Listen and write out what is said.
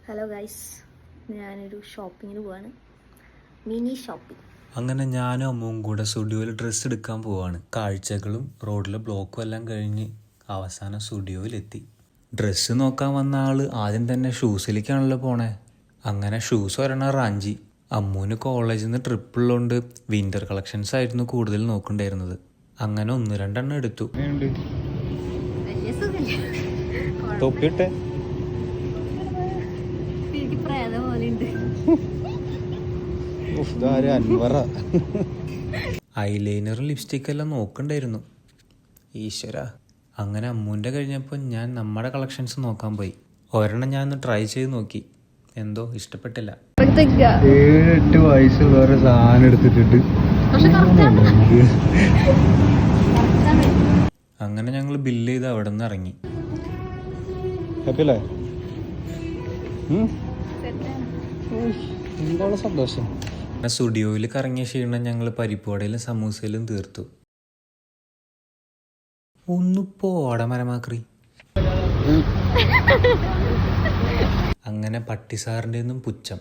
Hello guys, ഞാനൊരു ഷോപ്പിങ്ങിന് പോവാണ്. Mini shopping. അങ്ങനെ ഞാനും അമ്മുവും കൂടെ സ്റ്റുഡിയോയിൽ ഡ്രസ്സ് എടുക്കാൻ പോവാണ്. കാഴ്ചകളും റോഡിലെ ബ്ലോക്കും എല്ലാം കഴിഞ്ഞ് അവസാനം സ്റ്റുഡിയോയിലെത്തി. ഡ്രസ്സ് നോക്കാൻ വന്ന ആള് ആദ്യം തന്നെ ഷൂസിലേക്കാണല്ലോ പോണേ. അങ്ങനെ ഷൂസ് ഒരെണ്ണം റാഞ്ചി. അമ്മുവിന് കോളേജിൽ നിന്ന് ട്രിപ്പ് ഉള്ളതുകൊണ്ട് വിൻ്റർ കളക്ഷൻസ് ആയിരുന്നു കൂടുതൽ നോക്കണ്ടായിരുന്നത്. അങ്ങനെ 1-2 എടുത്തു. തൊപ്പിട്ടെ ഐലൈനറും ലിപ്സ്റ്റിക് എല്ലാം നോക്കണ്ടായിരുന്നു. ഈശ്വര. അങ്ങനെ അമ്മൂൻ്റെ കഴിഞ്ഞപ്പോൾ ഞാൻ നമ്മുടെ കളക്ഷൻസ് നോക്കാൻ പോയി. ഒരെണ്ണം ഞാൻ ഒന്ന് ട്രൈ ചെയ്ത് നോക്കി. എന്തോ ഇഷ്ടപ്പെട്ടില്ല. 7-8 വയസ്സ് വേറെ സാധനം എടുത്തിട്ടുണ്ട്. അങ്ങനെ ഞങ്ങൾ ബില്ല് ചെയ്ത് അവിടെ നിന്ന് ഇറങ്ങി. എന്താണ് സന്തോഷം. സ്റ്റുഡിയോയിൽ കറങ്ങിയ ക്ഷീണം ഞങ്ങൾ പരിപ്പുവടയിലും സമൂസയിലും തീർത്തു. ഒന്ന് പോടാ മരമാക്രി. അങ്ങനെ പട്ടിസാറിൻ്റെ ഒന്നും പുച്ഛം.